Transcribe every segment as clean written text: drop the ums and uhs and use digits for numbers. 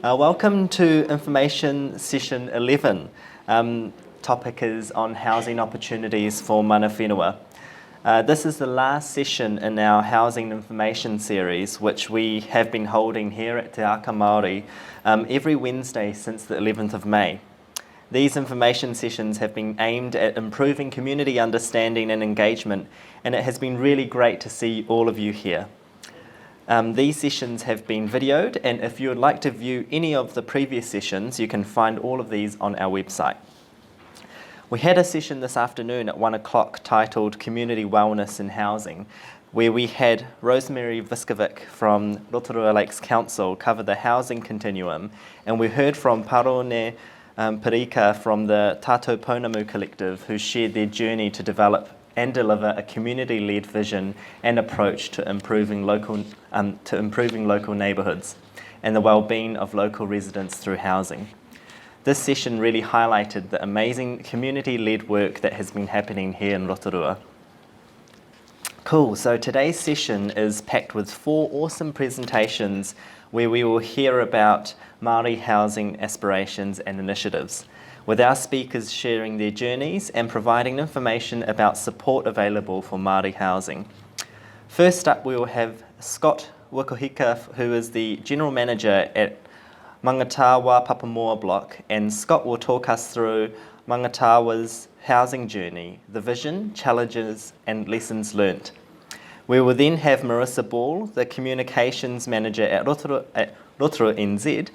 Welcome to Information Session 11. Topic is on housing opportunities for mana whenua. This is the last session in our Housing Information series, which we have been holding here at Te Aka Māori every Wednesday since the 11th of May. These information sessions have been aimed at improving community understanding and engagement, and it has been really great to see all of you here. These sessions have been videoed, and if you would like to view any of the previous sessions, you can find all of these on our website. We had a session this afternoon at 1 o'clock titled Community Wellness in Housing, where we had Rosemary Viskovic from Rotorua Lakes Council cover the housing continuum, and we heard from Parone Parika from the Tātou Pounamu Collective, who shared their journey to develop and deliver a community-led vision and approach to improving local neighbourhoods and the well-being of local residents through housing. This session really highlighted the amazing community-led work that has been happening here in Rotorua. Cool, so today's session is packed with 4 awesome presentations where we will hear about Māori housing aspirations and initiatives, with our speakers sharing their journeys and providing information about support available for Māori housing. First up, we will have Scott Wikohika, who is the General Manager at Mangatawa Papamoa block, and Scott will talk us through Mangatawa's housing journey, the vision, challenges and lessons learnt. We will then have Marisa Balle, the Communications Manager at Rotorua NZ,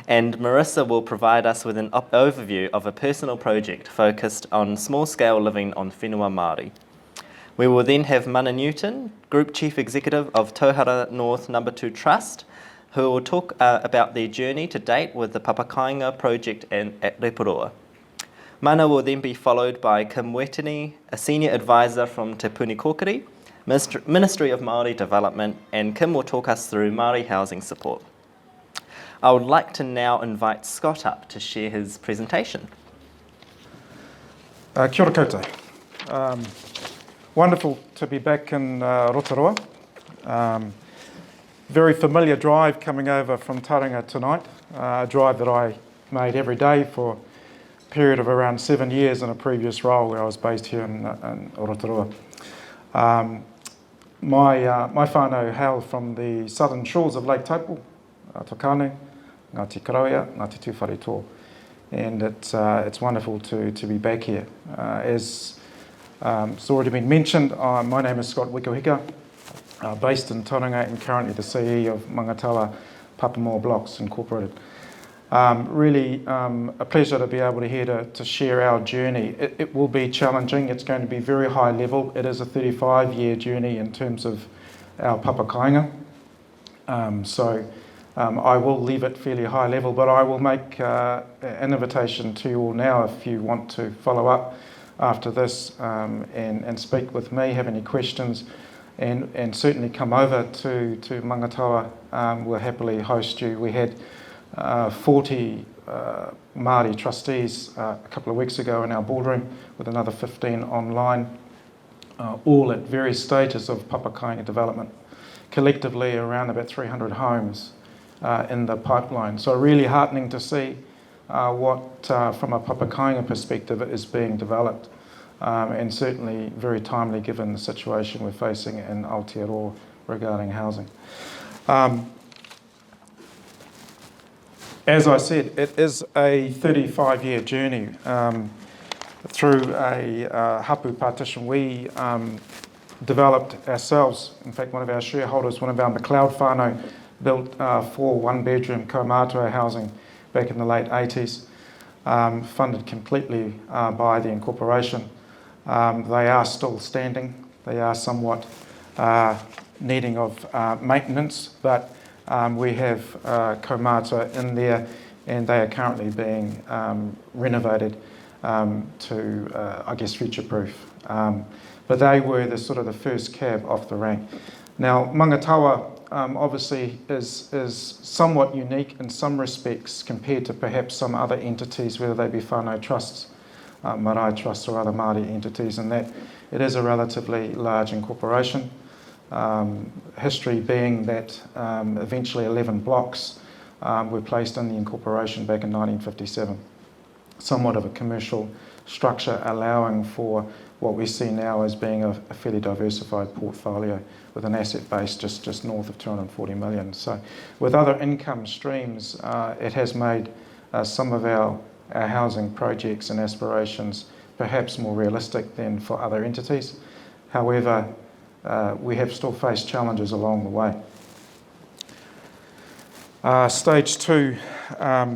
and Marisa will provide us with an overview of a personal project focused on small-scale living on whenua Māori. We will then have Mana Newton, Group Chief Executive of Tauhara North No. 2 Trust, who will talk about their journey to date with the papakāinga project at Reporoa. Mana will then be followed by Kim Wetini, a Senior Advisor from Te Puni Kokiri, Ministry of Māori Development, and Kim will talk us through Māori housing support. I would like to now invite Scott up to share his presentation. Kia ora koutou. Wonderful to be back in Rotorua. Very familiar drive coming over from Tauranga tonight, a drive that I made every day for a period of around 7 years in a previous role where I was based here in Rotorua. My whānau hail from the southern shores of Lake Taupo, Tokane, Ngāti Karawea, Ngāti Tūwharetō, and it's wonderful to be back here. As it's already been mentioned, my name is Scott Wikohika, based in Tauranga and currently the CE of Mangatawa Papamoa Blocks Incorporated. Really a pleasure to be able to share our journey. It will be challenging, it's going to be very high level. It is a 35-year journey in terms of our papakāinga. I will leave it fairly high level, but I will make an invitation to you all now if you want to follow up after this and speak with me, have any questions, and certainly come over to Mangatawa. We'll happily host you. We had 40 Māori trustees a couple of weeks ago in our boardroom with another 15 online, all at various stages of papakāinga development. Collectively around about 300 homes in the pipeline. So really heartening to see what from a papakāinga perspective is being developed, and certainly very timely given the situation we're facing in Aotearoa regarding housing. As I said, it is a 35-year journey. Through a hapu partition, we developed ourselves. In fact, one of our shareholders, one of our McLeod whānau, built 4 one-bedroom kaumātua housing back in the late 80s, funded completely by the incorporation. They are still standing. They are somewhat needing of maintenance, but we have kaumātua in there, and they are currently being renovated to, I guess, future-proof. But they were the sort of the first cab off the rank. Now, Mangatawa obviously is somewhat unique in some respects compared to perhaps some other entities, whether they be whānau trusts, marae trusts or other Māori entities, in that it is a relatively large incorporation. History being that eventually 11 blocks were placed in the incorporation back in 1957. Somewhat of a commercial structure, allowing for what we see now as being a fairly diversified portfolio with an asset base just north of 240 million. So with other income streams, it has made some of our housing projects and aspirations perhaps more realistic than for other entities. However, we have still faced challenges along the way. Stage 2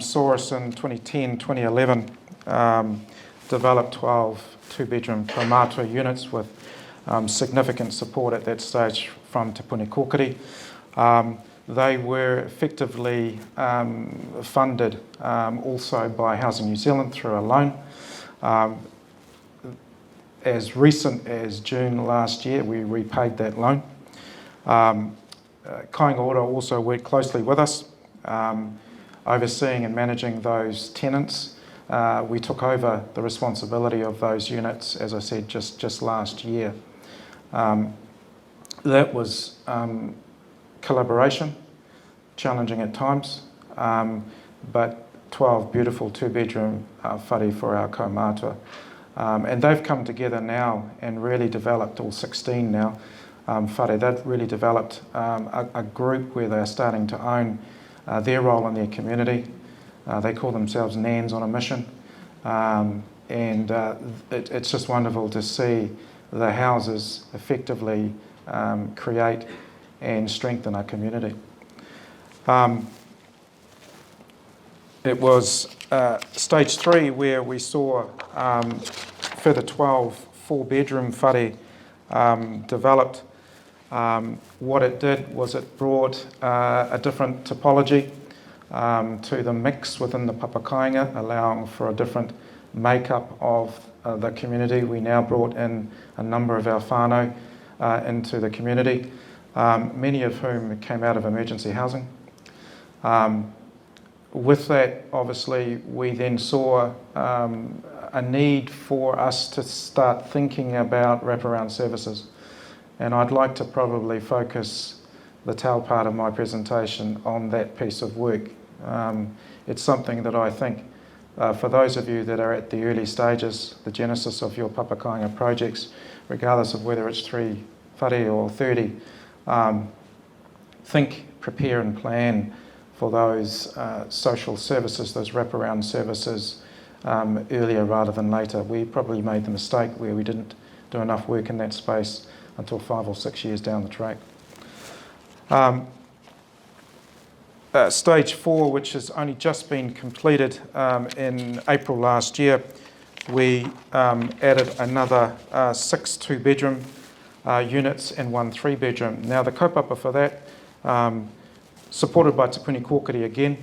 saw us in 2010, 2011, develop 12 two-bedroom kaumātua units with significant support at that stage from Te Puni Kokiri. They were effectively funded also by Housing New Zealand through a loan. As recent as June last year, we repaid that loan. Kāinga Ora also worked closely with us, overseeing and managing those tenants. We took over the responsibility of those units, as I said, just last year. That was collaboration, challenging at times, but 12 beautiful two-bedroom whare for our kaumātua. And they've come together now and really developed, all 16 now, whare. They've really developed a group where they're starting to own their role in their community. They call themselves Nans on a Mission. It's just wonderful to see the houses effectively create and strengthen our community. It was stage 3 where we saw further 12 four-bedroom whare developed. What it did was it brought a different topology to the mix within the papakāinga, allowing for a different makeup of the community. We now brought in a number of our whānau into the community, many of whom came out of emergency housing. With that, obviously, we then saw a need for us to start thinking about wraparound services. And I'd like to probably focus the tail part of my presentation on that piece of work. It's something that I think, for those of you that are at the early stages, the genesis of your papakāinga projects, regardless of whether it's 3 whare or 30, think, prepare and plan for those social services, those wraparound services earlier rather than later. We probably made the mistake where we didn't do enough work in that space until 5 or 6 years down the track. Stage 4, which has only just been completed in April last year, we added another 6 two-bedroom units and 1 three-bedroom. Now the kaupapa for that, supported by Te Puni Kokiri again,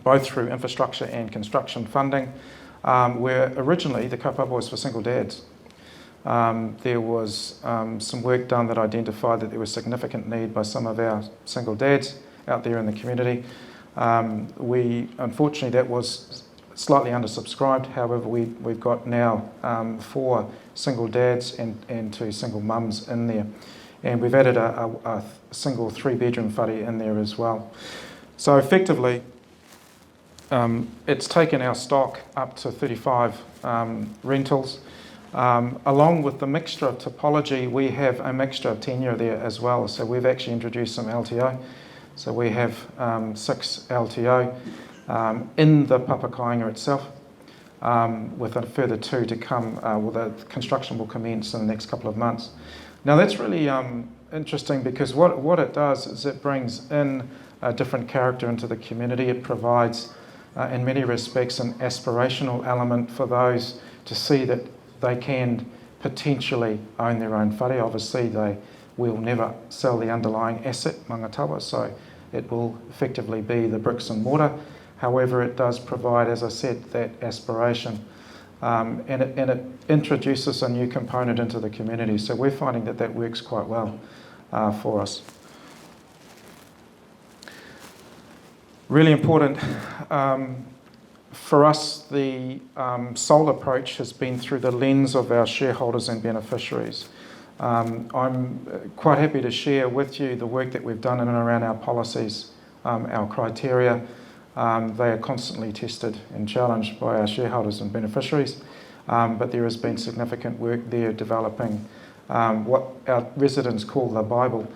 both through infrastructure and construction funding, where originally the kaupapa was for single dads. There was some work done that identified that there was significant need by some of our single dads out there in the community. Unfortunately, that was slightly undersubscribed. However, we've got now 4 single dads and 2 single mums in there. And we've added a single 3-bedroom whare in there as well. So effectively, it's taken our stock up to 35 rentals. Along with the mixture of topology, we have a mixture of tenure there as well. So we've actually introduced some LTO. So we have 6 LTO in the papakāinga itself, with a further 2 to come. The construction will commence in the next couple of months. Now that's really interesting because what it does is it brings in a different character into the community. It provides, in many respects, an aspirational element for those to see that they can potentially own their own whare. Obviously, they will never sell the underlying asset, Mangatawa, so it will effectively be the bricks and mortar. However, it does provide, as I said, that aspiration, and it introduces a new component into the community. So we're finding that works quite well for us. Really important for us, the sole approach has been through the lens of our shareholders and beneficiaries. I'm quite happy to share with you the work that we've done in and around our policies our criteria. They are constantly tested and challenged by our shareholders and beneficiaries, but there has been significant work there developing what our residents call the Bible,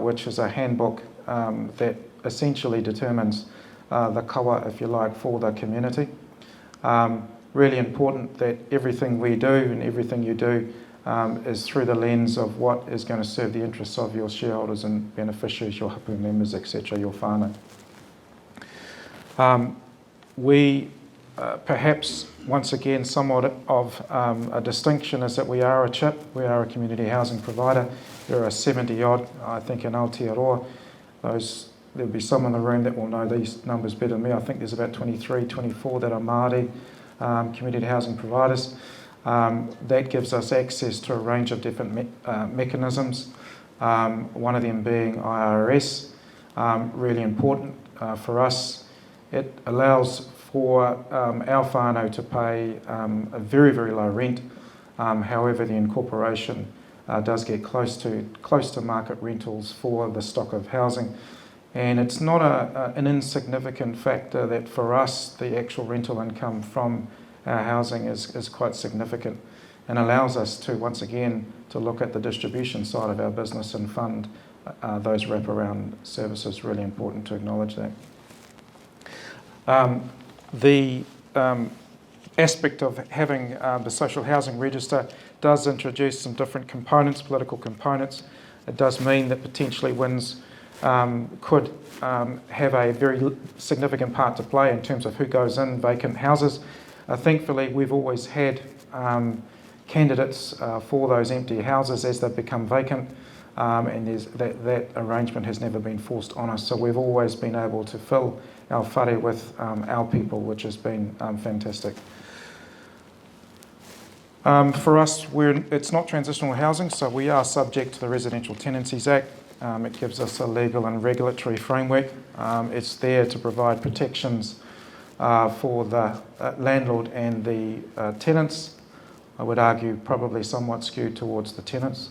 which is a handbook that essentially determines the kawa, if you like, for the community. Really important that everything we do and everything you do is through the lens of what is going to serve the interests of your shareholders and beneficiaries, your hapu members, etc., your whānau. We perhaps, once again, somewhat of a distinction is that we are a CHIP, we are a community housing provider. There are 70 odd, I think, in Aotearoa. There'll be some in the room that will know these numbers better than me. I think there's about 23, 24 that are Māori community housing providers. That gives us access to a range of different mechanisms, one of them being IRS, really important for us. It allows for our whānau to pay a very, very low rent. However, the incorporation does get close to market rentals for the stock of housing. And it's not an insignificant factor that for us, the actual rental income from our housing is quite significant and allows us to, once again, to look at the distribution side of our business and fund those wraparound services. Really important to acknowledge that. The aspect of having the social housing register does introduce some different components, political components. It does mean that potentially WINS could have a very significant part to play in terms of who goes in vacant houses. Thankfully, we've always had candidates for those empty houses as they become vacant, and that arrangement has never been forced on us. So we've always been able to fill our whare with our people, which has been fantastic. For us, it's not transitional housing, so we are subject to the Residential Tenancies Act. It gives us a legal and regulatory framework. It's there to provide protections for the landlord and the tenants. I would argue probably somewhat skewed towards the tenants.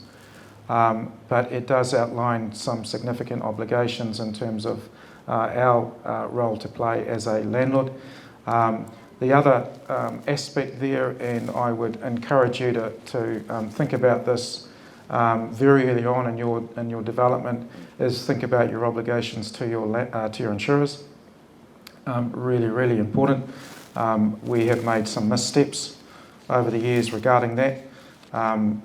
But it does outline some significant obligations in terms of our role to play as a landlord. The other aspect there, and I would encourage you to think about this very early on in your development, is think about your obligations to your insurers. Really, really important. We have made some missteps over the years regarding that,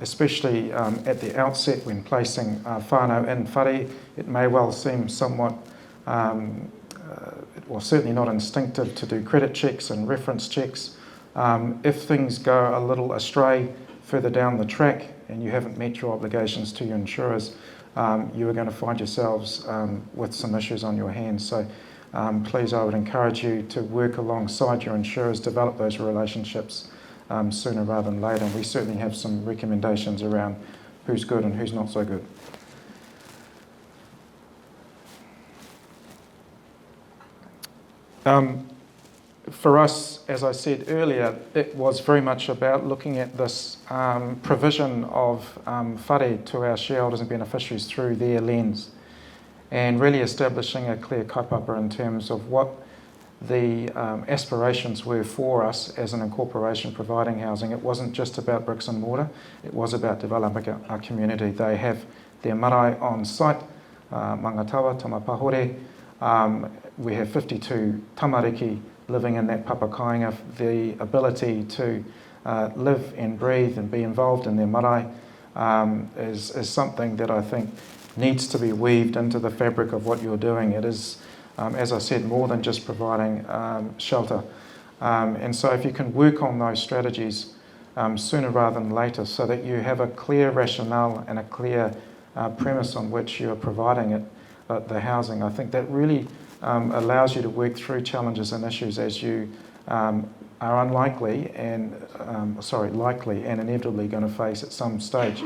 especially at the outset when placing whānau in whare. It may well seem somewhat, well, certainly not instinctive to do credit checks and reference checks. If things go a little astray further down the track and you haven't met your obligations to your insurers, you are going to find yourselves with some issues on your hands. So please, I would encourage you to work alongside your insurers, develop those relationships sooner rather than later. And we certainly have some recommendations around who's good and who's not so good. For us, as I said earlier, it was very much about looking at this provision of whare to our shareholders and beneficiaries through their lens, and really establishing a clear kaupapa in terms of what the aspirations were for us as an incorporation providing housing. It wasn't just about bricks and mortar, it was about developing our community. They have their marae on site, Mangatawa, Tamapahore. We have 52 tamariki living in that papakāinga. The ability to live and breathe and be involved in their marae is something that I think needs to be weaved into the fabric of what you're doing. It is, as I said, more than just providing shelter. And so if you can work on those strategies sooner rather than later, so that you have a clear rationale and a clear premise on which you're providing it, the housing, I think that really allows you to work through challenges and issues as you are likely and inevitably going to face at some stage.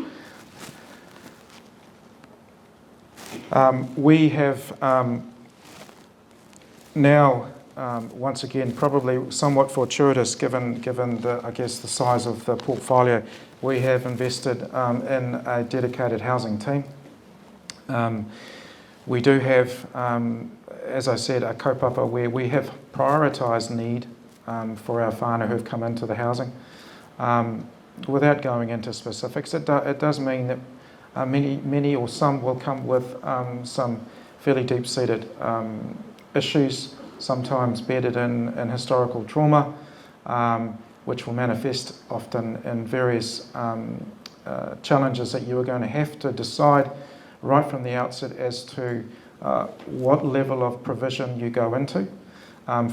We have now, once again, probably somewhat fortuitous given the, I guess, the size of the portfolio, we have invested in a dedicated housing team. We do have, as I said, a kaupapa where we have prioritised need for our whānau who've come into the housing. Without going into specifics, it does mean that many or some will come with some fairly deep-seated issues, sometimes bedded in historical trauma, which will manifest often in various challenges that you are going to have to decide right from the outset as to what level of provision you go into.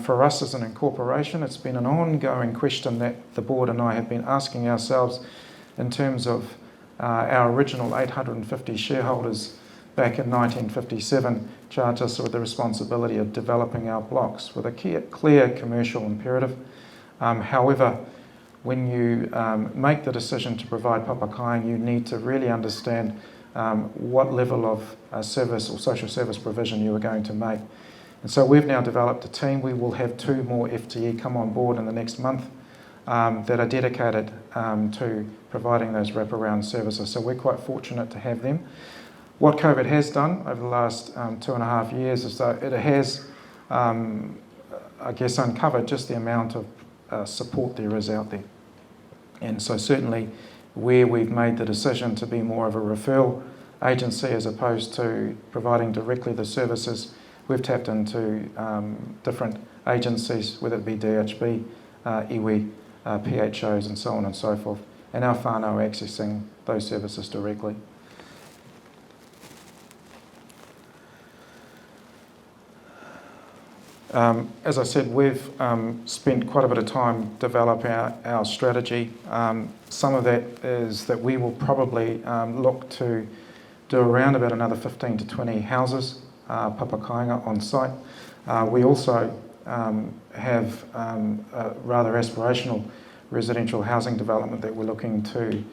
For us as an incorporation, it's been an ongoing question that the board and I have been asking ourselves in terms of our original 850 shareholders back in 1957 charged us with the responsibility of developing our blocks with a clear commercial imperative. However, when you make the decision to provide papakāinga, you need to really understand what level of service or social service provision you are going to make. And so we've now developed a team. We will have 2 more FTE come on board in the next month that are dedicated to providing those wraparound services. So we're quite fortunate to have them. What COVID has done over the last 2.5 years is that it has, I guess, uncovered just the amount of support there is out there. And so certainly where we've made the decision to be more of a referral agency as opposed to providing directly the services, we've tapped into different agencies, whether it be DHB, iwi, PHOs and so on and so forth, and our whānau are accessing those services directly. As I said, we've spent quite a bit of time developing our strategy. Some of that is that we will probably look to do around about another 15 to 20 houses, papakāinga on site. We also have a rather aspirational residential housing development that we're looking to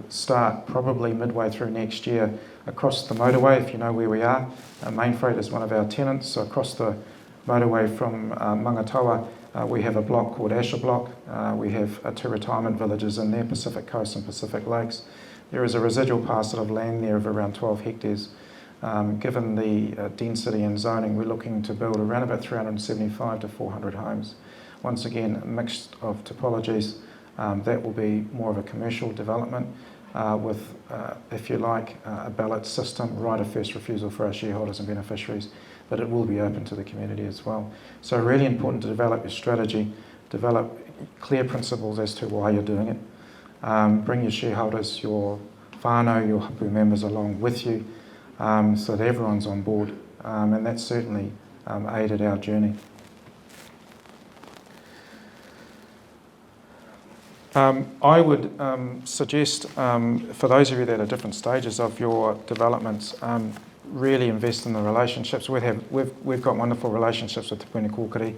start probably midway through next year across the motorway. If you know where we are, Mainfreight is one of our tenants, so across the motorway from Mangatawa, we have a block called Asher Block. We have 2 retirement villages in there, Pacific Coast and Pacific Lakes. There is a residual parcel of land there of around 12 hectares. Given the density and zoning, we're looking to build around about 375 to 400 homes. Once again, a mix of topologies. That will be more of a commercial development with, if you like, a ballot system, right of first refusal for our shareholders and beneficiaries, but it will be open to the community as well. So really important to develop your strategy, develop clear principles as to why you're doing it. Bring your shareholders, your whānau, your hapu members along with you so that everyone's on board, and that's certainly aided our journey. I would suggest for those of you that are at different stages of your developments, really invest in the relationships. We've got wonderful relationships with Te Puni Kokiri,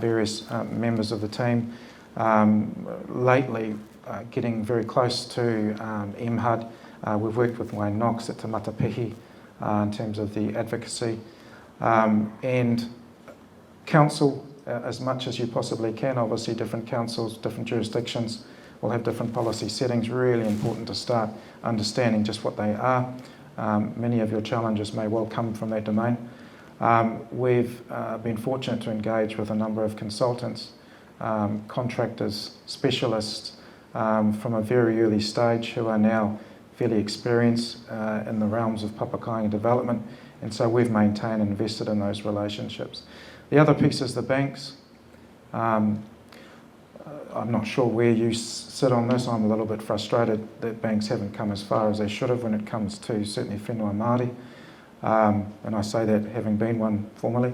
various members of the team. Lately, getting very close to MHUD. We've worked with Wayne Knox at Te Matapihi in terms of the advocacy. And council, as much as you possibly can. Obviously, different councils, different jurisdictions will have different policy settings. Really important to start understanding just what they are. Many of your challenges may well come from that domain. We've been fortunate to engage with a number of consultants, contractors, specialists from a very early stage who are now fairly experienced in the realms of papakāinga development, and so we've maintained and invested in those relationships. The other piece is the banks. I'm not sure where you sit on this. I'm a little bit frustrated that banks haven't come as far as they should have when it comes to certainly whenua Māori, and I say that having been one formerly.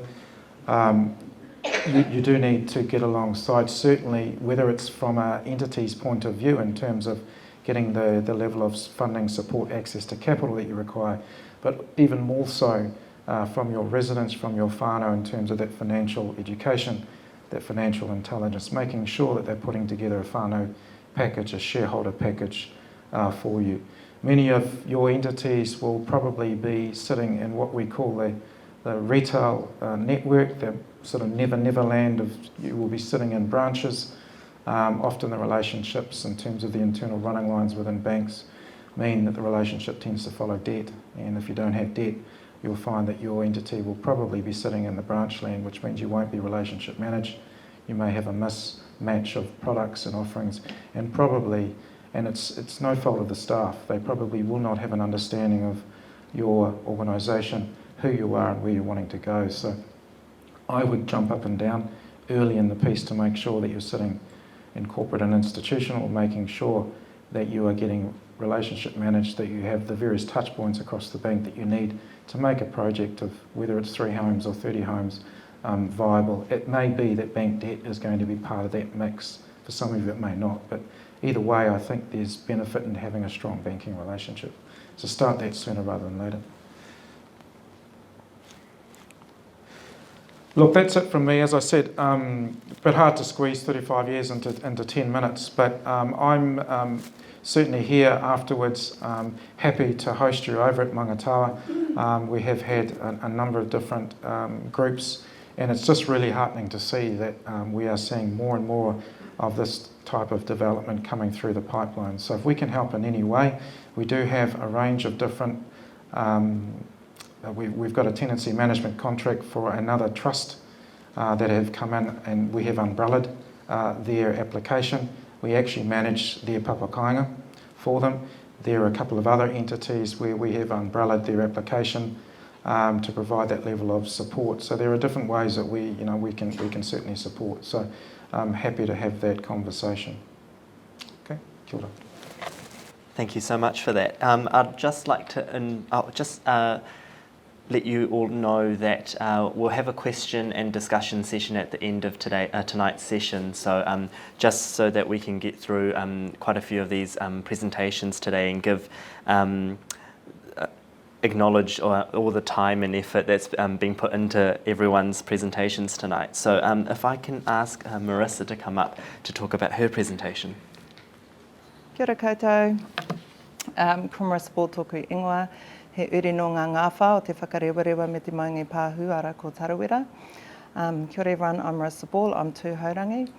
You do need to get alongside, certainly, whether it's from an entity's point of view in terms of getting the level of funding, support, access to capital that you require, but even more so from your residents, from your whānau in terms of that financial education, that financial intelligence, making sure that they're putting together a whānau package, a shareholder package for you. Many of your entities will probably be sitting in what we call the retail network, the sort of never land of, you will be sitting in branches. Often the relationships in terms of the internal running lines within banks mean that the relationship tends to follow debt, and if you don't have debt, you'll find that your entity will probably be sitting in the branch land, which means you won't be relationship managed. You may have a mismatch of products and offerings, and probably, and it's no fault of the staff, they probably will not have an understanding of your organisation, who you are and where you're wanting to go. So I would jump up and down early in the piece to make sure that you're sitting in corporate and institutional, making sure that you are getting relationship managed, that you have the various touch points across the bank that you need to make a project of whether it's 3 homes or 30 homes viable. It may be that bank debt is going to be part of that mix. For some of you it may not, but either way I think there's benefit in having a strong banking relationship. So start that sooner rather than later. Look, that's it from me. As I said, a bit hard to squeeze 35 years into 10 minutes, but I'm certainly here afterwards, happy to host you over at Mangatawa. We have had a number of different groups, and it's just really heartening to see that we are seeing more and more of this type of development coming through the pipeline. So if we can help in any way, we do have a range of different we've got a tenancy management contract for another trust that have come in, and we have umbrellaed their application. We actually manage their papakāinga for them. There are a couple of other entities where we have umbrellaed their application to provide that level of support. So there are different ways that we can certainly support. So I'm happy to have that conversation. Okay, kia ora. Thank you so much for that. I'd just like to let you all know that we'll have a question and discussion session at the end of tonight's session. So just so that we can get through quite a few of these presentations today and give acknowledge all the time and effort that's been put into everyone's presentations tonight. So if I can ask Marisa to come up to talk about her presentation. Kia ora koutou. Ko Marisa Balle tōku ingoa. He uri no ngā ngāwha o te whakarewarewa me te maungi pāhu ara ko Tarawera. Kia ora everyone, I'm Marisa Balle, I'm tūhaurangi.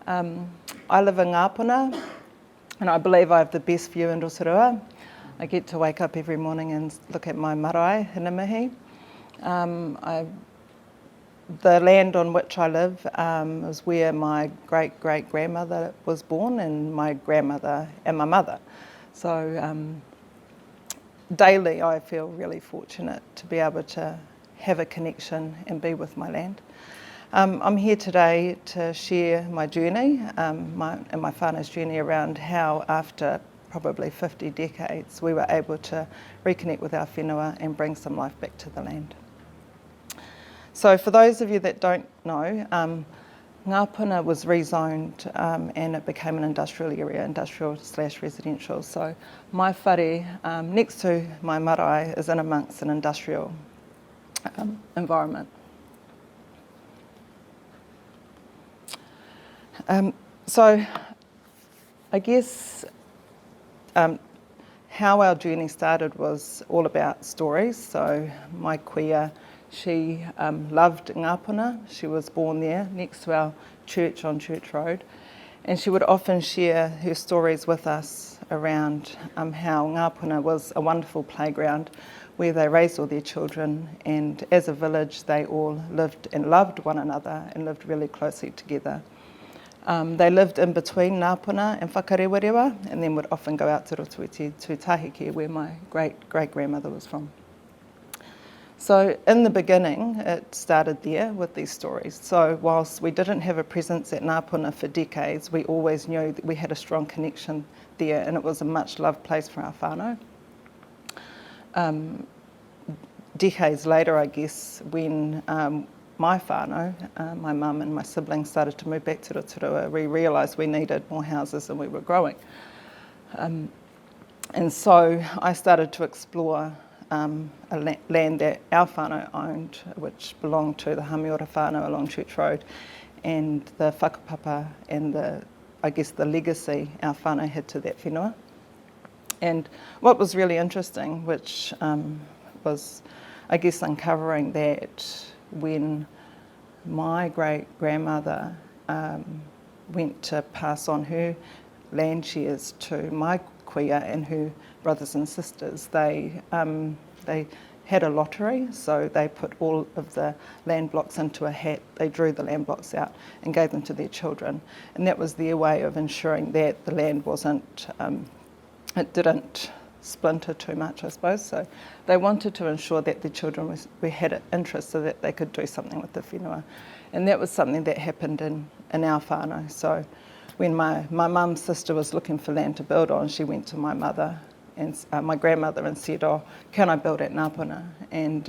I live in Ngāpuna, and I believe I have the best view in Rotorua. I get to wake up every morning and look at my marae, Hinamihi. The land on which I live is where my great-great-grandmother was born, and my grandmother and my mother. So daily I feel really fortunate to be able to have a connection and be with my land. I'm here today to share my journey and my whānau's journey around how after probably 50 decades we were able to reconnect with our whenua and bring some life back to the land. So for those of you that don't know, Ngāpuna was rezoned and it became an industrial area, industrial/residential. So my whare next to my marae is in amongst an industrial environment. So I guess how our journey started was all about stories. So my kuia, she loved Ngāpuna. She was born there next to our church on Church Road, and she would often share her stories with us around how Ngāpuna was a wonderful playground where they raised all their children, and as a village they all lived and loved one another and lived really closely together. They lived in between Ngāpuna and Whakarewarewa, and then would often go out to Rotorua to Tahike, where my great-great-grandmother was from. So in the beginning, it started there with these stories. So whilst we didn't have a presence at Ngāpuna for decades, we always knew that we had a strong connection there, and it was a much-loved place for our whānau. Decades later, I guess, when my whānau, my mum and my siblings started to move back to Rotorua, we realised we needed more houses and we were growing. And so I started to explore a land that our whānau owned, which belonged to the Hamiora whānau along Church Road, and the whakapapa and the legacy our whānau had to that whenua. And what was really interesting, which was, I guess, uncovering that when my great-grandmother went to pass on her land shares to my kuia and her brothers and sisters, they had a lottery, so they put all of the land blocks into a hat. They drew the land blocks out and gave them to their children. And that was their way of ensuring that the land wasn't, it didn't splinter too much, I suppose. So they wanted to ensure that the children had an interest so that they could do something with the whenua. And that was something that happened in our whānau. So when my mum's sister was looking for land to build on, she went to my mother and my grandmother and said, "Oh, can I build at Ngāpuna?" And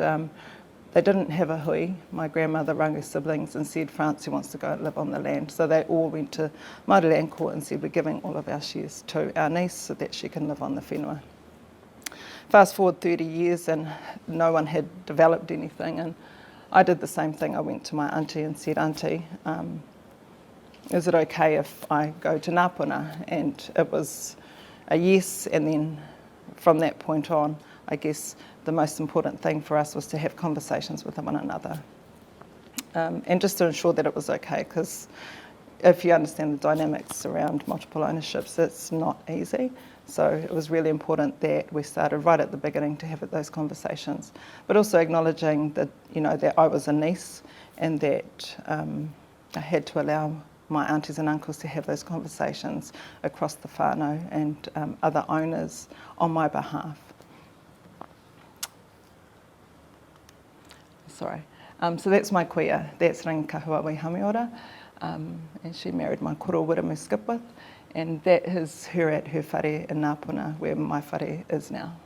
they didn't have a hui. My grandmother rang her siblings and said, "Francie wants to go and live on the land." So they all went to Māori Land Court and said, "We're giving all of our shares to our niece so that she can live on the whenua." Fast forward 30 years and no one had developed anything, and I did the same thing. I went to my auntie and said, "Auntie, is it okay if I go to Ngāpuna?" And it was a yes, and then from that point on, I guess the most important thing for us was to have conversations with one another, and just to ensure that it was okay, because if you understand the dynamics around multiple ownerships, it's not easy. So it was really important that we started right at the beginning to have those conversations, but also acknowledging that, you know, that I was a niece and that I had to allow my aunties and uncles to have those conversations across the whānau and other owners on my behalf. Sorry. So that's my kuia. That's Rangikahuawi Hamiora. And she married my koro Wiramu Skipwith. And that is her at her whare in Ngāpuna, where my whare is now.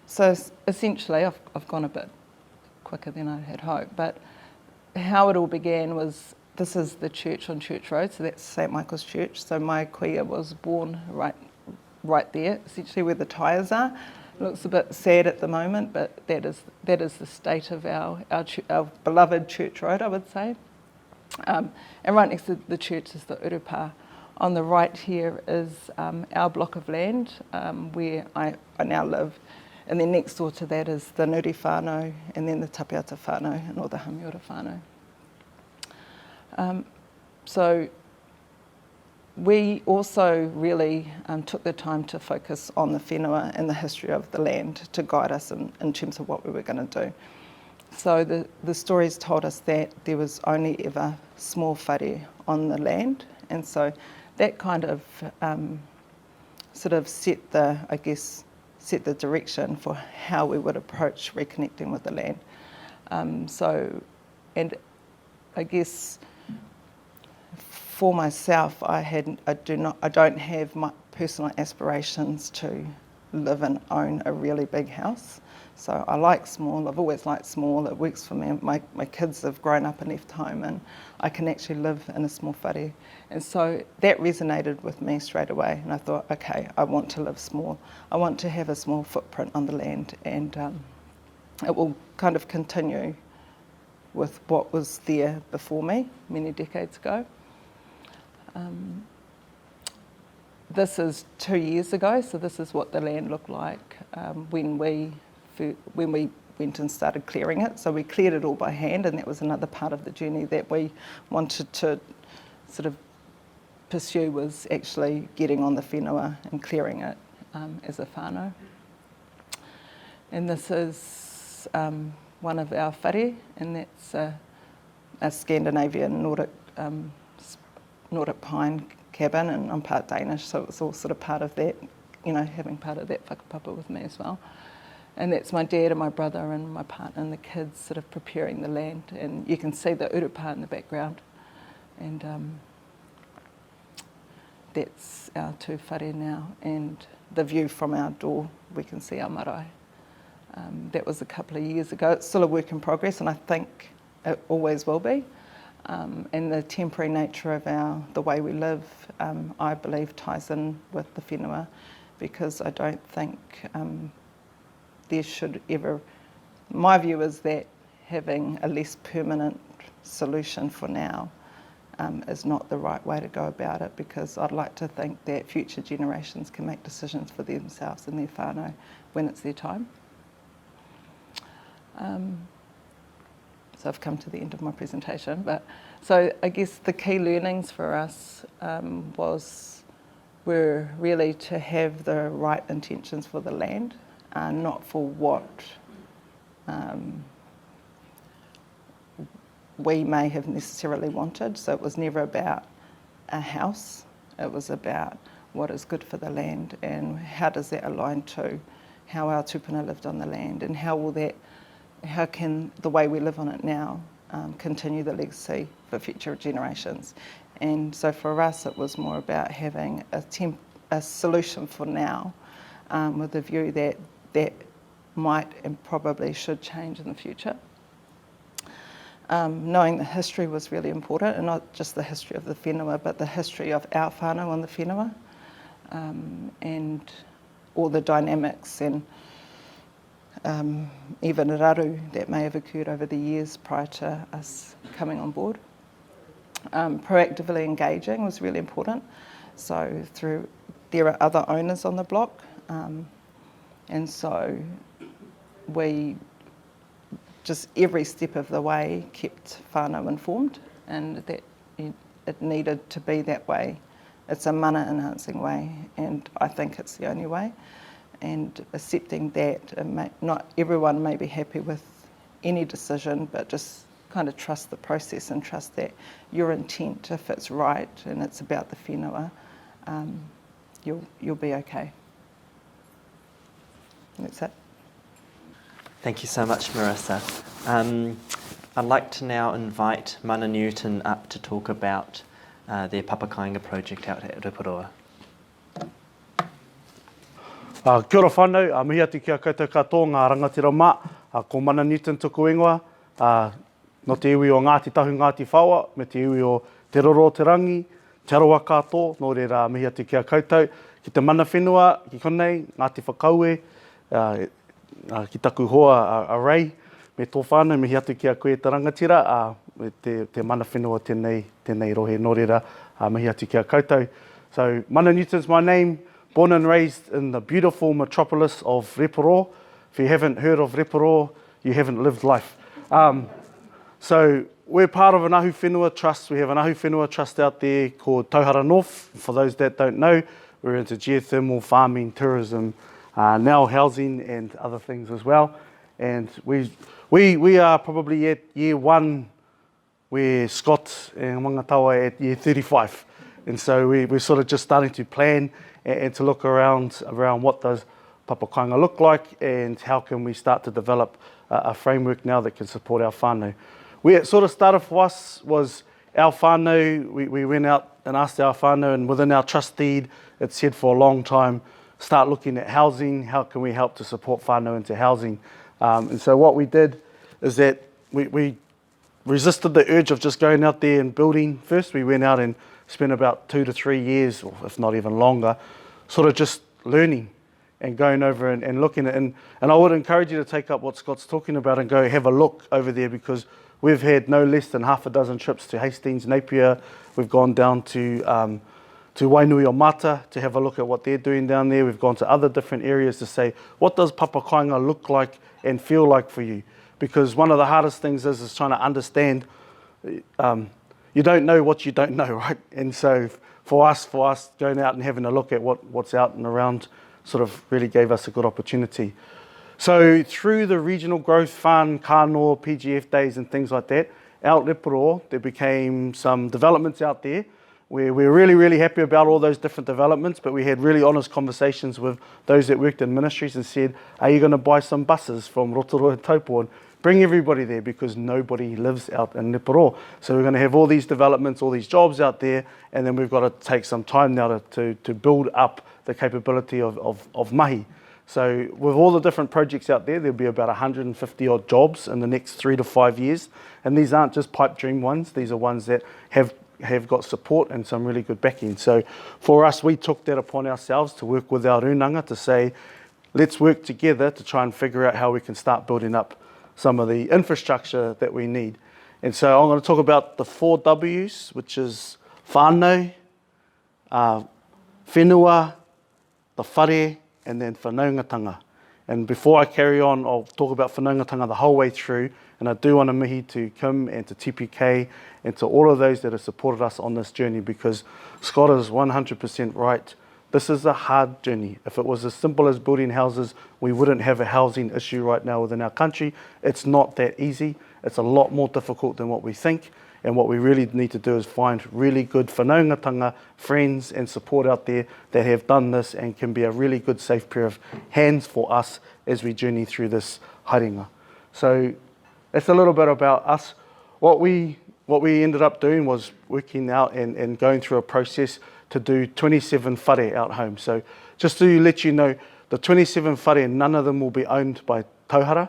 So essentially, I've gone a bit quicker than I had hoped, but how it all began was, this is the church on Church Road, so that's St Michael's Church. So my kuia was born right there, essentially where the tyres are. It looks a bit sad at the moment, but that is the state of our beloved Church Road, I would say. And right next to the church is the urupa. On the right here is our block of land where I now live. And then next door to that is the Nuri whānau, and then the Tapiata whānau, and all the Hamiora whānau. So we also really took the time to focus on the whenua and the history of the land to guide us in terms of what we were going to do. So the stories told us that there was only ever small whare on the land, and so that kind of sort of set the direction for how we would approach reconnecting with the land. And I guess for myself, I don't have my personal aspirations to live and own a really big house. So I like small. I've always liked small. It works for me. My kids have grown up and left home, and I can actually live in a small whare. And so that resonated with me straight away. And I thought, okay, I want to live small. I want to have a small footprint on the land, and it will kind of continue with what was there before me many decades ago. This is 2 years ago, so this is what the land looked like when we went and started clearing it. So we cleared it all by hand, and that was another part of the journey that we wanted to sort of pursue, was actually getting on the whenua and clearing it as a whānau. And this is one of our whare, and that's a Scandinavian Nordic pine cabin, and I'm part Danish, so it's all sort of part of that, you know, having part of that whakapapa with me as well. And that's my dad and my brother and my partner and the kids sort of preparing the land, and you can see the urupa in the background. And that's our two whare now, and the view from our door, we can see our marae. That was a couple of years ago. It's still a work in progress, and I think it always will be. And the temporary nature of the way we live, I believe, ties in with the whenua, because I don't think there should ever... My view is that having a less permanent solution for now is not the right way to go about it, because I'd like to think that future generations can make decisions for themselves and their whānau when it's their time. So I've come to the end of my presentation, but so I guess the key learnings for us was were really to have the right intentions for the land, not for what we may have necessarily wanted. So it was never about a house, it was about what is good for the land and how does that align to how our tupuna lived on the land, and how can the way we live on it now continue the legacy for future generations. And so for us it was more about having a solution for now, with the view that that might and probably should change in the future. Knowing the history was really important, and not just the history of the whenua, but the history of our whānau on the whenua, and all the dynamics and even raru that may have occurred over the years prior to us coming on board. Proactively engaging was really important. So there are other owners on the block, and so we just every step of the way kept whānau informed, and that it needed to be that way. It's a mana enhancing way, and I think it's the only way. And accepting that not everyone may be happy with any decision, but just kind of trust the process and trust that your intent, if it's right and it's about the whenua, you'll be okay. And that's it. Thank you so much, Marisa. I'd like to now invite Mana Newton up to talk about their papakāinga project out at Reporoa. Kia ora whānau, mihi atu kia koutou katoa ngā rangatira mā, ko Mana Newton tuku ingoa, no te iwi o Ngāti Tahu Ngāti Whaoa, me te iwi o Te Roro Te Rangi, Te Aroa katoa, nō reira mihi atu kia koutou, ki te mana whenua, ki konei, Ngāti Whakaue, ki taku hoa a rei, me tō whānau, mihi atu kia koe te rangatira, me te mana whenua tēnei rohe, nō reira, mihi atu kia koutou. So, Mana Newton's my name. Born and raised in the beautiful metropolis of Reporoa. If you haven't heard of Reporoa, you haven't lived life. So we're part of an ahu whenua trust. We have an ahu whenua trust out there called Tauhara North. For those that don't know, we're into geothermal, farming, tourism, now housing and other things as well. And we are probably at year 1, where Scott and Mangatawa are at year 35. And so we're sort of just starting to plan and to look around what does papakāinga look like and how can we start to develop a framework now that can support our whānau. Where it sort of started for us was our whānau. We went out and asked our whānau, and within our trust deed, it said for a long time, start looking at housing. How can we help to support whānau into housing? And so what we did is that we resisted the urge of just going out there and building first. We went out and spent about 2 to 3 years, or if not even longer, sort of just learning and going over and looking at it. And I would encourage you to take up what Scott's talking about and go have a look over there, because we've had no less than half a dozen trips to Hastings, Napier. We've gone down to Wainui o Mata to have a look at what they're doing down there. We've gone to other different areas to say, what does papakāinga look like and feel like for you? Because one of the hardest things is trying to understand, you don't know what you don't know, right? And so for us going out and having a look at what's out and around sort of really gave us a good opportunity. So through the regional growth fund, Kānoa, PGF days and things like that, out Reporoa, there became some developments out there where we're really, really happy about all those different developments, but we had really honest conversations with those that worked in ministries and said, are you going to buy some buses from Rotorua and Taupo and bring everybody there, because nobody lives out in Reporoa. So we're going to have all these developments, all these jobs out there, and then we've got to take some time now to build up the capability of mahi. So with all the different projects out there, there'll be about 150 odd jobs in the next 3 to 5 years. And these aren't just pipe dream ones. These are ones that have got support and some really good backing. So for us, we took that upon ourselves to work with our rūnanga to say, let's work together to try and figure out how we can start building up some of the infrastructure that we need. And so I'm going to talk about the 4 W's, which is whānau, whenua, the whare, and then whanaungatanga. And before I carry on, I'll talk about whanaungatanga the whole way through. And I do want to mihi to Kim and to TPK and to all of those that have supported us on this journey, because Scott is 100% right. This is a hard journey. If it was as simple as building houses, we wouldn't have a housing issue right now within our country. It's not that easy. It's a lot more difficult than what we think. And what we really need to do is find really good whanaungatanga friends and support out there that have done this and can be a really good safe pair of hands for us as we journey through this haringa. So that's a little bit about us. What we ended up doing was working out and going through a process to do 27 whare out home. So just to let you know, the 27 whare, none of them will be owned by Tauhara.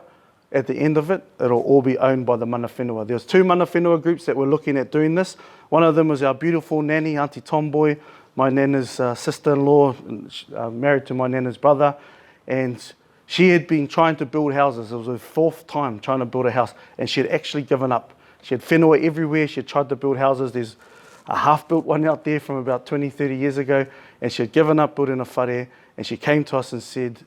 At the end of it, it'll all be owned by the mana whenua. There's 2 mana whenua groups that were looking at doing this. One of them was our beautiful nanny, Auntie Tomboy, my nana's sister-in-law, married to my nana's brother. And she had been trying to build houses. It was her 4th time trying to build a house. And she had actually given up. She had whenua everywhere. She had tried to build houses. There's a half-built one out there from about 20, 30 years ago. And she had given up building a whare. And she came to us and said,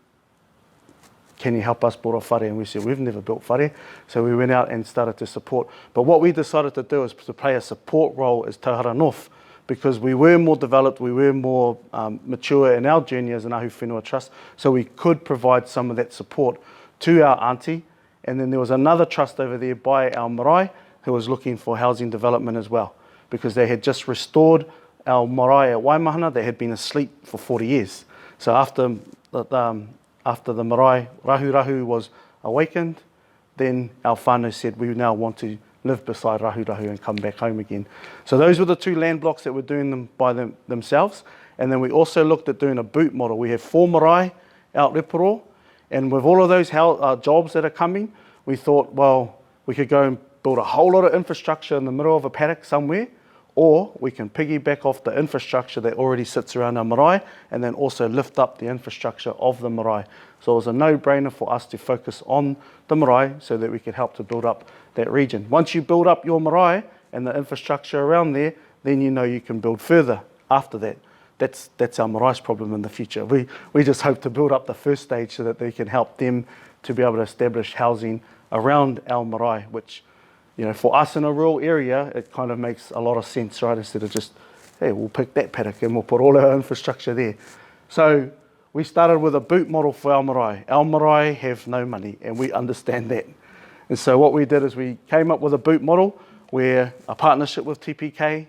can you help us build a whare? And we said, we've never built whare. So we went out and started to support. But what we decided to do is to play a support role as Tauhara North, because we were more developed, we were more mature in our journey as an Ahu Whenua Trust, so we could provide some of that support to our auntie. And then there was another trust over there by our marae who was looking for housing development as well, because they had just restored our marae at Waimahana. They had been asleep for 40 years. So after the marae Rahurahu was awakened, then our whānau said, we now want to live beside Rahurahu and come back home again. So those were the 2 land blocks that were doing them by themselves. And then we also looked at doing a boot model. We have 4 marae out Reporoa, and with all of those jobs that are coming, we thought, well, we could go and build a whole lot of infrastructure in the middle of a paddock somewhere, or we can piggyback off the infrastructure that already sits around our marae and then also lift up the infrastructure of the marae. So it was a no-brainer for us to focus on the marae so that we could help to build up that region. Once you build up your marae and the infrastructure around there, then you know you can build further after that. That's our marae's problem in the future. We just hope to build up the first stage so that they can help them to be able to establish housing around our marae, which, you know, for us in a rural area, it kind of makes a lot of sense, right? Instead of just, hey, we'll pick that paddock and we'll put all our infrastructure there. So we started with a boot model for our marae. Our marae have no money, and we understand that. And so what we did is we came up with a boot model where a partnership with TPK,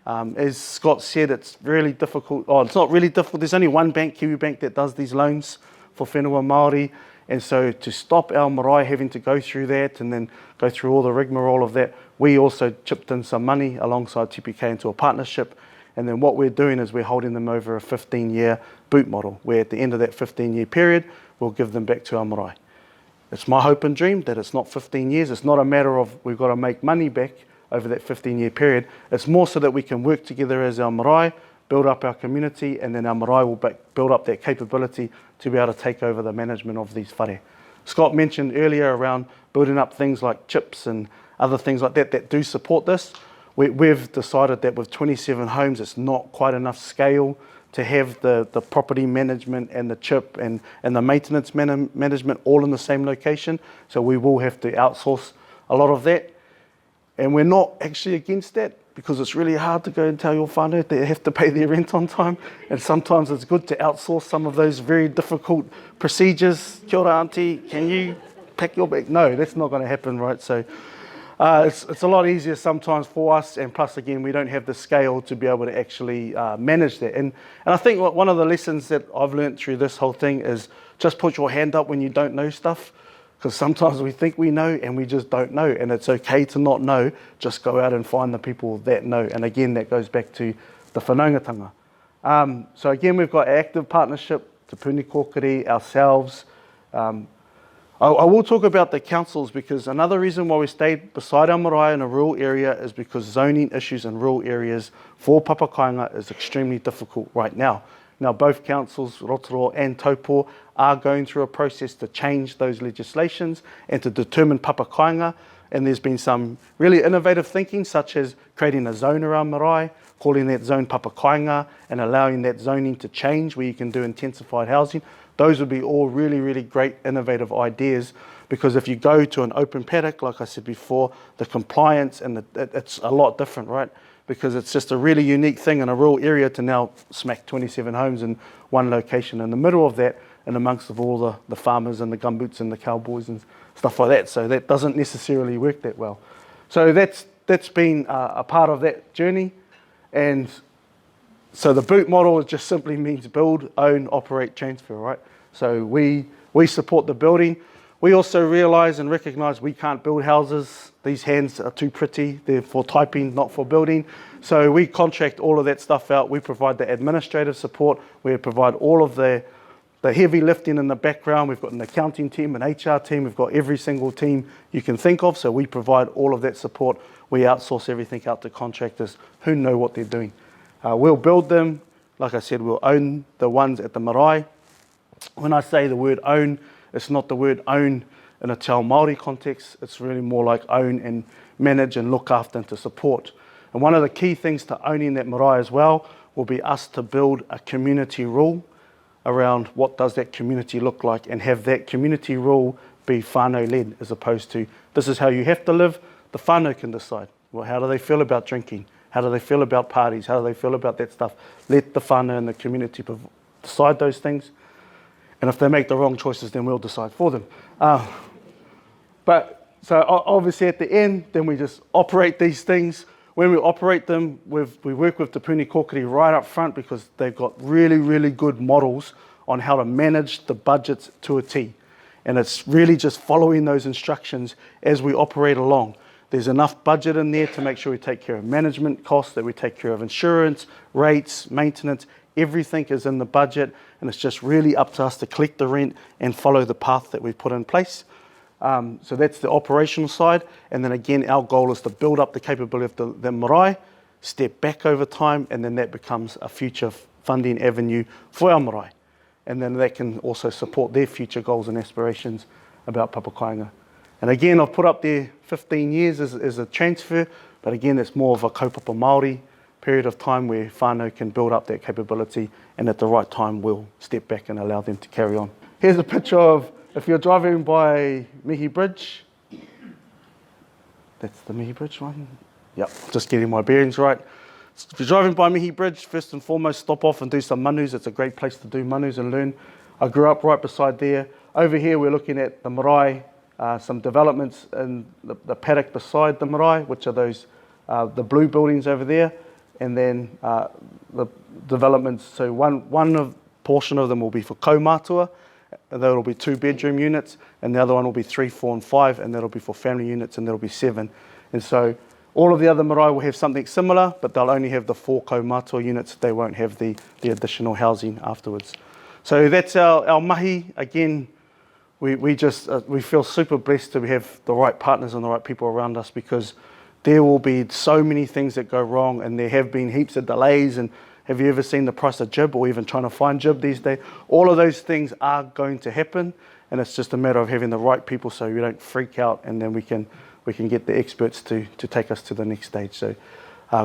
as Scott said, it's really difficult. Oh, it's not really difficult. There's only one bank, Kiwi Bank, that does these loans for whenua Māori. And so to stop our marae having to go through that and then go through all the rigmarole of that, we also chipped in some money alongside TPK into a partnership. And then what we're doing is we're holding them over a 15-year boot model, where at the end of that 15-year period, we'll give them back to our marae. It's my hope and dream that it's not 15 years. It's not a matter of we've got to make money back over that 15-year period. It's more so that we can work together as our marae, build up our community, and then our marae will build up that capability to be able to take over the management of these whare. Scott mentioned earlier around building up things like chips and other things like that that do support this. We've decided that with 27 homes, it's not quite enough scale to have the property management and the chip and the maintenance management all in the same location. So we will have to outsource a lot of that. And we're not actually against that, because it's really hard to go and tell your whānau they have to pay their rent on time. And sometimes it's good to outsource some of those very difficult procedures. Kia ora, auntie, can you pack your bag? No, that's not going to happen, right? So it's a lot easier sometimes for us. And plus, again, we don't have the scale to be able to actually manage that. And I think one of the lessons that I've learned through this whole thing is just put your hand up when you don't know stuff. Because sometimes we think we know and we just don't know, and it's okay to not know. Just go out and find the people that know. And again, that goes back to the whanaungatanga. So again, we've got active partnership, Te Puni Kokiri, ourselves. I will talk about the councils, because another reason why we stayed beside our marae in a rural area is because zoning issues in rural areas for papakāinga is extremely difficult right now. Now, both councils, Rotorua and Taupo, are going through a process to change those legislations and to determine papakāinga. And there's been some really innovative thinking, such as creating a zone around marae, calling that zone papakāinga, and allowing that zoning to change where you can do intensified housing. Those would be all really, really great innovative ideas, because if you go to an open paddock, like I said before, the compliance and it's a lot different, right? because it's just a really unique thing in a rural area to now smack 27 homes in one location in the middle of that, and amongst of all the farmers and the gumboots and the cowboys and stuff like that. So that doesn't necessarily work that well. So that's been a part of that journey. And so the boot model just simply means build, own, operate, transfer, right? So we support the building. We also realise and recognise we can't build houses. These hands are too pretty. They're for typing, not for building. So we contract all of that stuff out. We provide the administrative support. We provide all of the heavy lifting in the background. We've got an accounting team, an HR team. We've got every single team you can think of. So we provide all of that support. We outsource everything out to contractors who know what they're doing. We'll build them. Like I said, we'll own the ones at the marae. When I say the word own, it's not the word own in a Te Ao Māori context. It's really more like own and manage and look after and to support. And one of the key things to owning that marae as well will be us to build a community rule around what does that community look like, and have that community rule be whānau led, as opposed to this is how you have to live. The whānau can decide. Well, how do they feel about drinking? How do they feel about parties? How do they feel about that stuff? Let the whānau and the community decide those things. And if they make the wrong choices, then we'll decide for them. But so obviously at the end, then we just operate these things. When we operate them, we work with Te Puni Kokiri right up front, because they've got really, really good models on how to manage the budgets to a T. And it's really just following those instructions as we operate along. There's enough budget in there to make sure we take care of management costs, that we take care of insurance, rates, maintenance. Everything is in the budget, and it's just really up to us to collect the rent and follow the path that we've put in place. So that's the operational side. And then again, our goal is to build up the capability of the marae, step back over time, and then that becomes a future funding avenue for our marae. And then that can also support their future goals and aspirations about papakāinga. And again, I've put up there 15 years as a transfer, but again, it's more of a kaupapa Māori period of time where whānau can build up that capability, and at the right time, we'll step back and allow them to carry on. Here's a picture of, if you're driving by Mihi Bridge, that's the Mihi Bridge one. Yep, just getting my bearings right. If you're driving by Mihi Bridge, first and foremost, stop off and do some manus. It's a great place to do manus and learn. I grew up right beside there. Over here, we're looking at the marae, some developments in the paddock beside the marae, which are those, the blue buildings over there. And then the developments, so one portion of them will be for kaumātua, and that'll be 2-bedroom units, and the other one will be 3, 4 and 5, and that'll be for family units, and that'll be 7. And so all of the other marae will have something similar, but they'll only have the 4 kaumātua units. They won't have the additional housing afterwards. So that's our mahi. Again, we feel super blessed to have the right partners and the right people around us, because there will be so many things that go wrong, and there have been heaps of delays. And have you ever seen the price of jib, or even trying to find jib these days? All of those things are going to happen, and it's just a matter of having the right people so we don't freak out, and then we can get the experts to take us to the next stage. So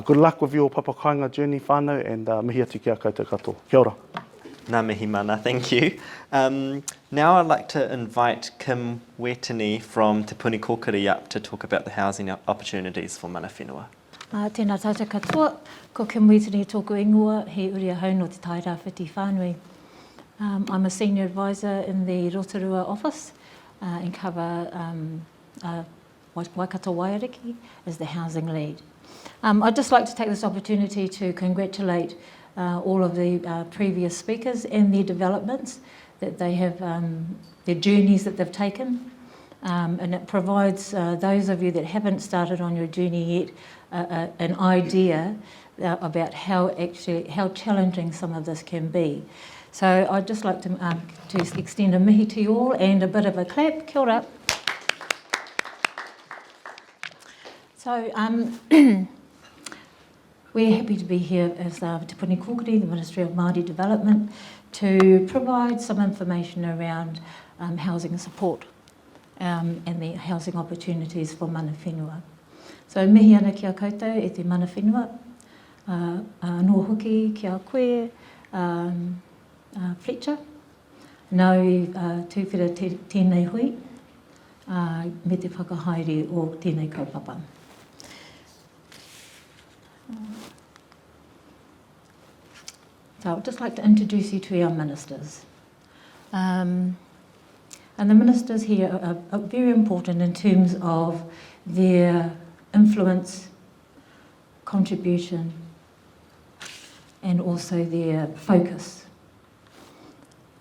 good luck with your papakāinga journey, whānau, and mihi atu ki a koutou katoa. Kia ora. Ngā mihi mana, thank you. Now I'd like to invite Kim Wetini from Te Puni Kokiri up to talk about the housing opportunities for mana whenua. Tēnā tātou katoa, ko Kim Wetini tōku ingoa, he uri ahau no te Tairawhiti whānui. I'm a senior advisor in the Rotorua office and cover Waikato Wairiki as the housing lead. I'd just like to take this opportunity to congratulate all of the previous speakers and their developments that they have, their journeys that they've taken, and it provides those of you that haven't started on your journey yet an idea about how challenging some of this can be. So I'd just like to extend a mihi to you all and a bit of a clap. Kia ora. So we're happy to be here as Te Puni Kokiri, the Ministry of Māori Development, to provide some information around housing support and the housing opportunities for mana whenua. So mihi ana ki a koutou e te mana whenua, anō hoki ki a koe, Fletcher, nau tūwhera tēnei hui, me te whakahaere o tēnei kaupapa. So I'd just like to introduce you to our ministers. And the ministers here are very important in terms of their influence, contribution, and also their focus.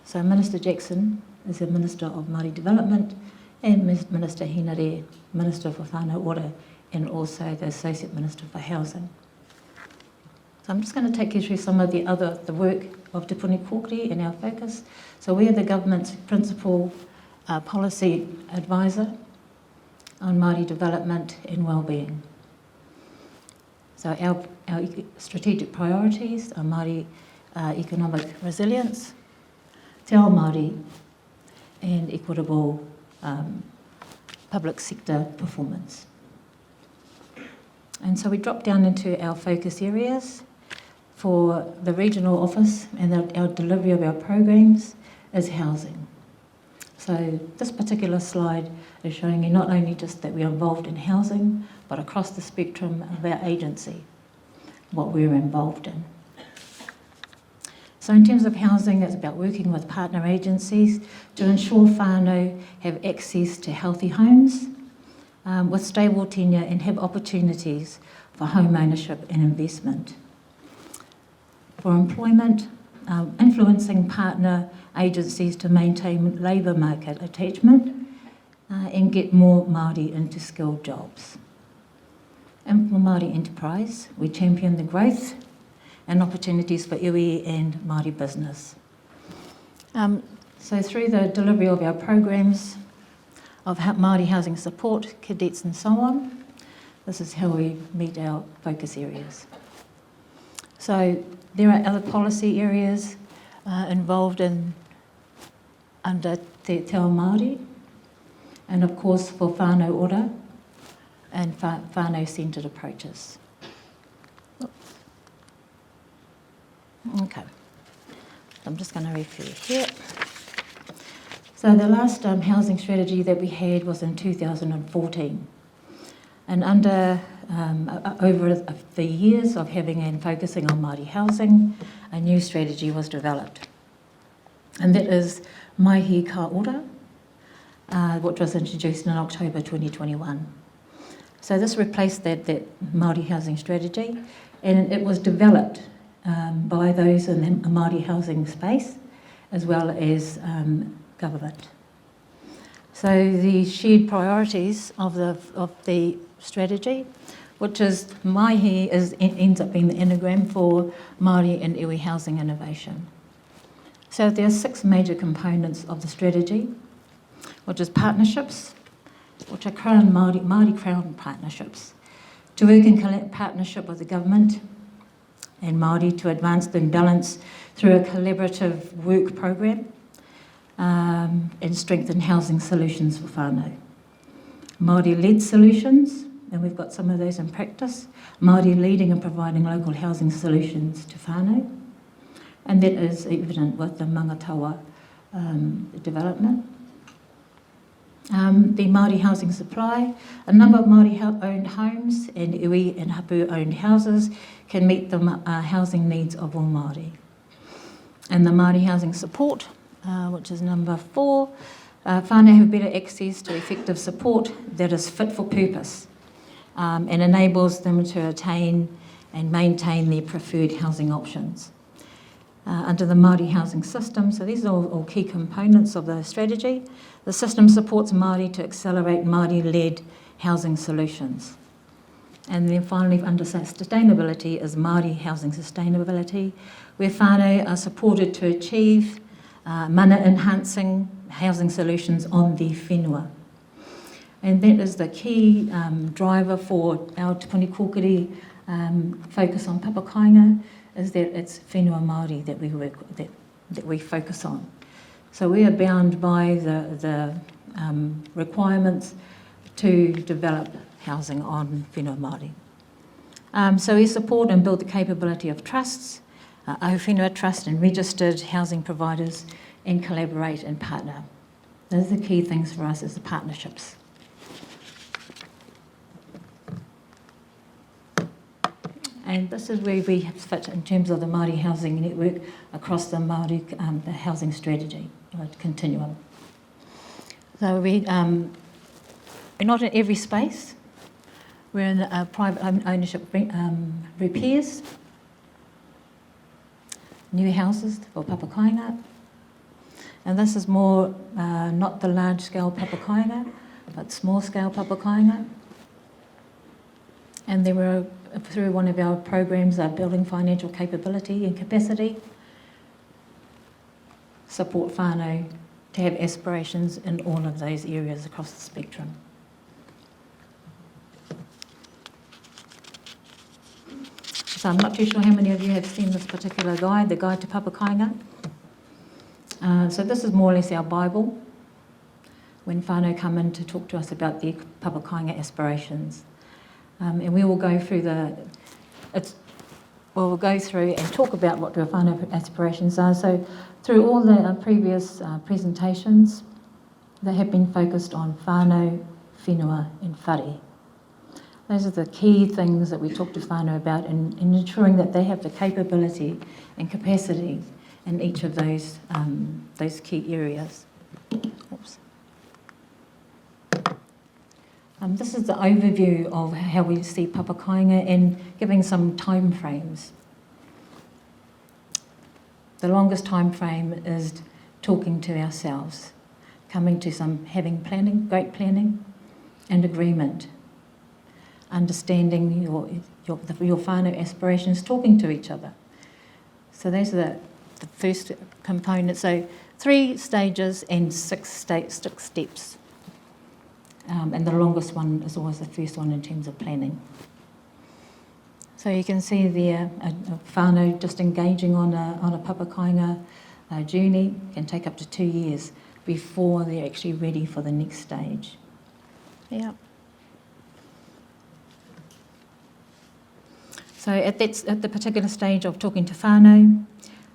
So Minister Jackson is the Minister of Māori Development, and Minister Hinare, Minister for Whānau Ora, and also the Associate Minister for Housing. So I'm just going to take you through some of the work of Te Puni Kokiri and our focus. So we are the government's principal policy advisor on Māori development and wellbeing. So our strategic priorities are Māori economic resilience, te ao Māori, and equitable public sector performance. And so we drop down into our focus areas. For the regional office and our delivery of our programs is housing. So this particular slide is showing you not only just that we're involved in housing, but across the spectrum of our agency, what we're involved in. So in terms of housing, it's about working with partner agencies to ensure whānau have access to healthy homes with stable tenure and have opportunities for home ownership and investment. For employment, influencing partner agencies to maintain labour market attachment and get more Māori into skilled jobs. And for Māori enterprise, we champion the growth and opportunities for iwi and Māori business. So through the delivery of our programs of Māori housing support, cadets and so on, this is how we meet our focus areas. So there are other policy areas involved under Te Ao Māori, and of course for Whānau Ora and whānau-centred approaches. Okay, I'm just going to refer here. So the last housing strategy that we had was in 2014. And under over the years of having and focusing on Māori housing, a new strategy was developed. And that is Maihi Ka Ora, which was introduced in October 2021. So this replaced that Māori housing strategy, and it was developed by those in the Māori housing space, as well as government. So the shared priorities of the strategy, which is Maihi ends up being the anagram for Māori and iwi housing innovation. So there are 6 major components of the strategy, which is partnerships, which are Māori Crown partnerships, to work in partnership with the government and Māori to advance the imbalance through a collaborative work program and strengthen housing solutions for whānau. Māori-led solutions, and we've got some of those in practice. Māori leading and providing local housing solutions to whānau, and that is evident with the Mangatawa development. The Māori housing supply, a number of Māori-owned homes and iwi and hapu-owned houses can meet the housing needs of all Māori. And the Māori housing support, which is number 4, whānau have better access to effective support that is fit for purpose and enables them to attain and maintain their preferred housing options. Under the Māori housing system, so these are all key components of the strategy. The system supports Māori to accelerate Māori-led housing solutions. And then finally, under sustainability is Māori housing sustainability, where whānau are supported to achieve mana-enhancing housing solutions on their whenua. And that is the key driver for our Te Puni Kokiri focus on papakāinga, is that it's whenua Māori that we work that we focus on. So we are bound by the requirements to develop housing on whenua Māori. So we support and build the capability of trusts, whenua trust and registered housing providers, and collaborate and partner. Those are the key things for us as the And this is where we have fit in terms of the Māori housing network across the Māori the housing strategy continuum. So we're not in every space. We're in private ownership repairs, new houses for papakāinga. And this is more not the large-scale papakāinga, but small-scale papakāinga. And then we're, through one of our programs, building financial capability and capacity, support whānau to have aspirations in all of those areas across the spectrum. So I'm not too sure how many of you have seen this particular guide, the Guide to Papakāinga. So this is more or less our Bible when whānau come in to talk to us about their papakāinga aspirations. And we will go through we'll go through and talk about what the whānau aspirations are. So through all the previous presentations, they have been focused on whānau, whenua and whare. Those are the key things that we talk to whānau about in ensuring that they have the capability and capacity in each of those key areas. Oops. This is the overview of how we see papakāinga and giving some time frames. The longest time frame is talking to ourselves, coming to having planning, great planning and agreement, understanding your whānau aspirations, talking to each other. So those are the first component. So 3 stages and 6 steps. And the longest one is always the first one in terms of planning. So you can see there a whānau just engaging on a papakāinga journey can take up to 2 years before they're actually ready for the next stage. Yeah. So at the particular stage of talking to whānau,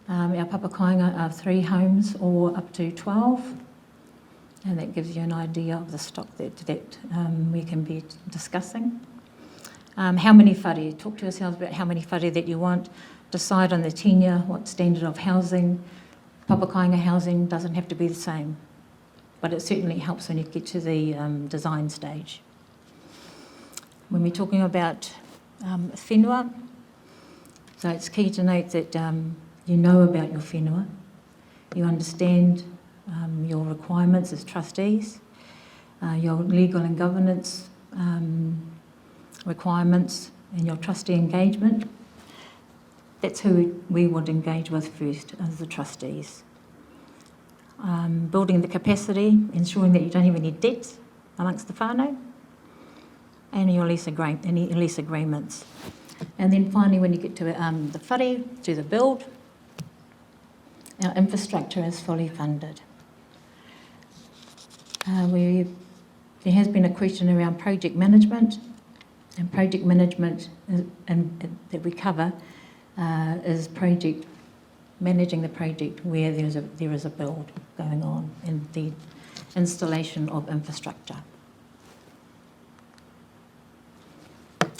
our papakāinga are 3 homes or up to 12. And that gives you an idea of the stock that we can be discussing. How many whare? Talk to yourselves about how many whare that you want. Decide on the tenure, what standard of housing. Papakāinga housing doesn't have to be the same, but it certainly helps when you get to the design stage. When we're talking about whenua, so it's key to note that you know about your whenua, you understand your requirements as trustees, your legal and governance requirements and your trustee engagement. That's who we would engage with first as the trustees. Building the capacity, ensuring that you don't have any debts amongst the whānau, and your any lease agreements. And then finally, when you get to the whare, to the build, our infrastructure is fully funded. There has been a question around project management, and project management that we cover is managing the project where there is a build going on and the installation of infrastructure.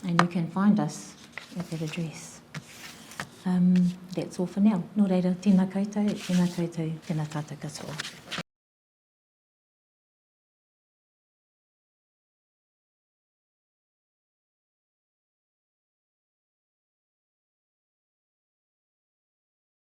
And you can find us at that address. That's all for now. Nō reira, tēnā koutou, tēnā koutou, tēnā tātou katoa.